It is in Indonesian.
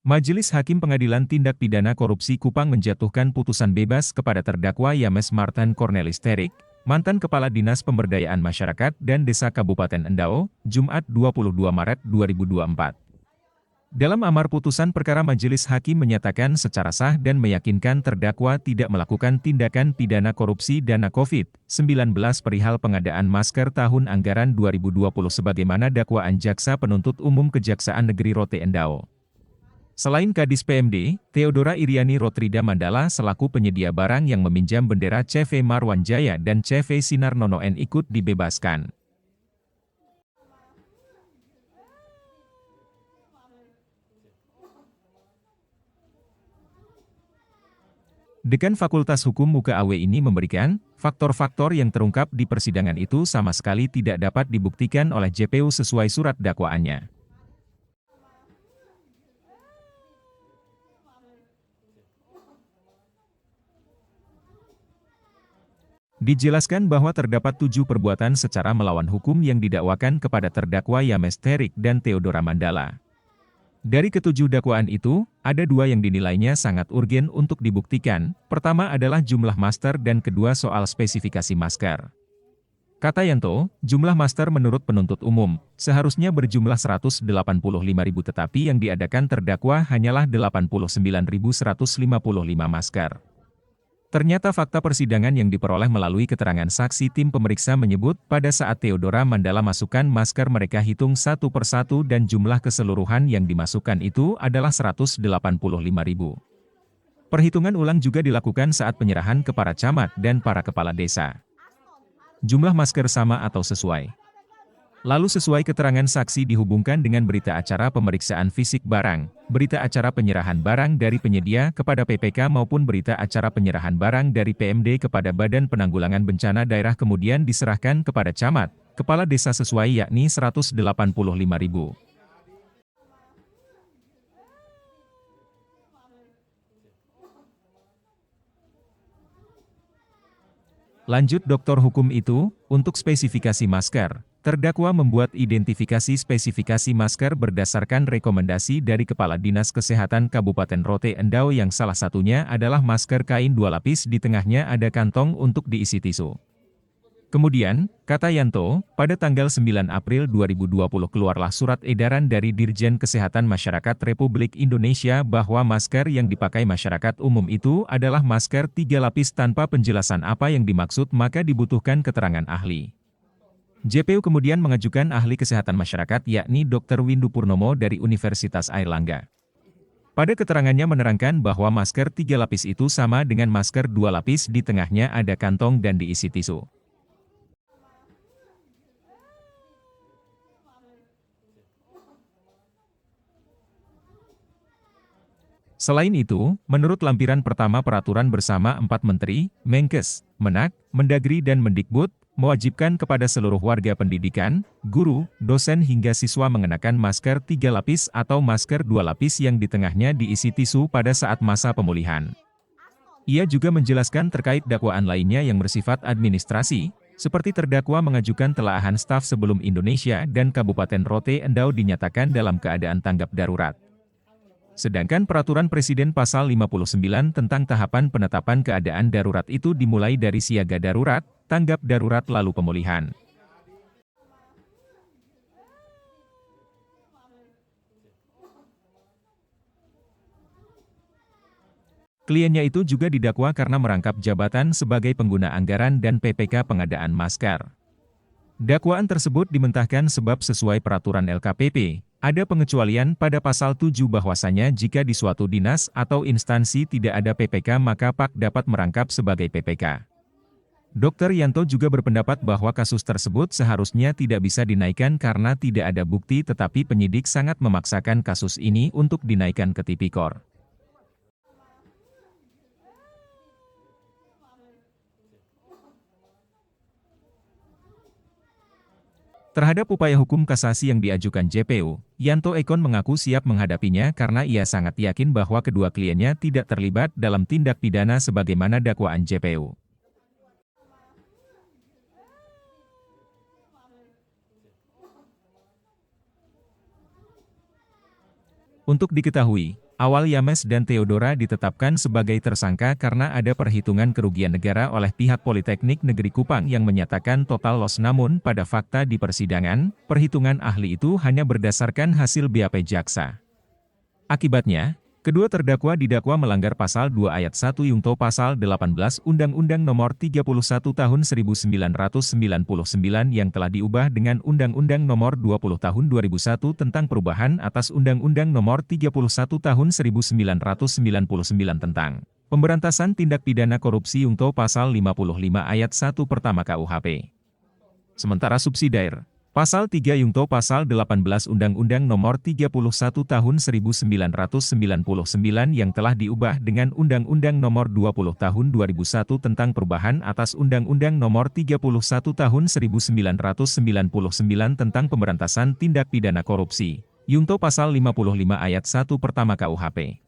Majelis Hakim Pengadilan Tindak Pidana Korupsi Kupang menjatuhkan putusan bebas kepada terdakwa Yames Martin Cornelis Terik, mantan Kepala Dinas Pemberdayaan Masyarakat dan Desa Kabupaten Endau, Jumat 22 Maret 2024. Dalam amar putusan perkara Majelis Hakim menyatakan secara sah dan meyakinkan terdakwa tidak melakukan tindakan pidana korupsi dana COVID-19 perihal pengadaan masker tahun anggaran 2020 sebagaimana dakwaan Jaksa Penuntut Umum Kejaksaan Negeri Rote Endau. Selain Kadis PMD, Theodora Iriani Rotrida Mandala selaku penyedia barang yang meminjam bendera CV Marwan Jaya dan CV Sinar Nono N ikut dibebaskan. Dekan Fakultas Hukum UKAW ini memberikan, faktor-faktor yang terungkap di persidangan itu sama sekali tidak dapat dibuktikan oleh JPU sesuai surat dakwaannya. Dijelaskan bahwa terdapat 7 perbuatan secara melawan hukum yang didakwakan kepada terdakwa Yames Terik dan Theodora Mandala. Dari ketujuh dakwaan itu, ada 2 yang dinilainya sangat urgen untuk dibuktikan. Pertama adalah jumlah masker dan kedua soal spesifikasi masker. Kata Yanto, jumlah masker menurut penuntut umum, seharusnya berjumlah 185.000 tetapi yang diadakan terdakwa hanyalah 89.155 masker. Ternyata fakta persidangan yang diperoleh melalui keterangan saksi tim pemeriksa menyebut pada saat Theodora Mandala masukkan masker mereka hitung satu persatu dan jumlah keseluruhan yang dimasukkan itu adalah 185.000. Perhitungan ulang juga dilakukan saat penyerahan ke para camat dan para kepala desa. Jumlah masker sama atau sesuai. Lalu sesuai keterangan saksi dihubungkan dengan berita acara pemeriksaan fisik barang, berita acara penyerahan barang dari penyedia kepada PPK maupun berita acara penyerahan barang dari PMD kepada Badan Penanggulangan Bencana Daerah kemudian diserahkan kepada camat, kepala desa sesuai yakni 185.000. Lanjut doktor hukum itu, untuk spesifikasi masker, terdakwa membuat identifikasi spesifikasi masker berdasarkan rekomendasi dari Kepala Dinas Kesehatan Kabupaten Rote Endau yang salah satunya adalah masker kain 2 lapis di tengahnya ada kantong untuk diisi tisu. Kemudian, kata Yanto, pada tanggal 9 April 2020 keluarlah surat edaran dari Dirjen Kesehatan Masyarakat Republik Indonesia bahwa masker yang dipakai masyarakat umum itu adalah masker 3 lapis tanpa penjelasan apa yang dimaksud maka dibutuhkan keterangan ahli. JPU kemudian mengajukan ahli kesehatan masyarakat yakni Dr. Windu Purnomo dari Universitas Airlangga. Pada keterangannya menerangkan bahwa masker 3 lapis itu sama dengan masker 2 lapis di tengahnya ada kantong dan diisi tisu. Selain itu, menurut lampiran pertama peraturan bersama 4 menteri, Menkes, Menak, Mendagri dan Mendikbud, mewajibkan kepada seluruh warga pendidikan, guru, dosen hingga siswa mengenakan masker 3 lapis atau masker 2 lapis yang di tengahnya diisi tisu pada saat masa pemulihan. Ia juga menjelaskan terkait dakwaan lainnya yang bersifat administrasi, seperti terdakwa mengajukan telaahan staf sebelum Indonesia dan Kabupaten Rote Endau dinyatakan dalam keadaan tanggap darurat. Sedangkan Peraturan Presiden Pasal 59 tentang tahapan penetapan keadaan darurat itu dimulai dari siaga darurat, tanggap darurat lalu pemulihan. Kliennya itu juga didakwa karena merangkap jabatan sebagai pengguna anggaran dan PPK pengadaan masker. Dakwaan tersebut dimentahkan sebab sesuai peraturan LKPP, ada pengecualian pada pasal 7 bahwasanya jika di suatu dinas atau instansi tidak ada PPK maka PAK dapat merangkap sebagai PPK. Dr. Yanto juga berpendapat bahwa kasus tersebut seharusnya tidak bisa dinaikkan karena tidak ada bukti tetapi penyidik sangat memaksakan kasus ini untuk dinaikkan ke tipikor. Terhadap upaya hukum kasasi yang diajukan JPU, Yanto Ekon mengaku siap menghadapinya karena ia sangat yakin bahwa kedua kliennya tidak terlibat dalam tindak pidana sebagaimana dakwaan JPU. Untuk diketahui, Awal Yames dan Theodora ditetapkan sebagai tersangka karena ada perhitungan kerugian negara oleh pihak Politeknik Negeri Kupang yang menyatakan total loss, namun pada fakta di persidangan, perhitungan ahli itu hanya berdasarkan hasil BAP jaksa. Akibatnya, kedua terdakwa didakwa melanggar Pasal 2 Ayat 1 Yungto Pasal 18 Undang-Undang Nomor 31 Tahun 1999 yang telah diubah dengan Undang-Undang Nomor 20 Tahun 2001 tentang perubahan atas Undang-Undang Nomor 31 Tahun 1999 tentang pemberantasan tindak pidana korupsi Yungto Pasal 55 Ayat 1 pertama KUHP. Sementara subsidiar Pasal 3 Yungto Pasal 18 Undang-Undang Nomor 31 Tahun 1999 yang telah diubah dengan Undang-Undang Nomor 20 Tahun 2001 tentang perubahan atas Undang-Undang Nomor 31 Tahun 1999 tentang pemberantasan tindak pidana korupsi, Yungto Pasal 55 Ayat 1 pertama KUHP.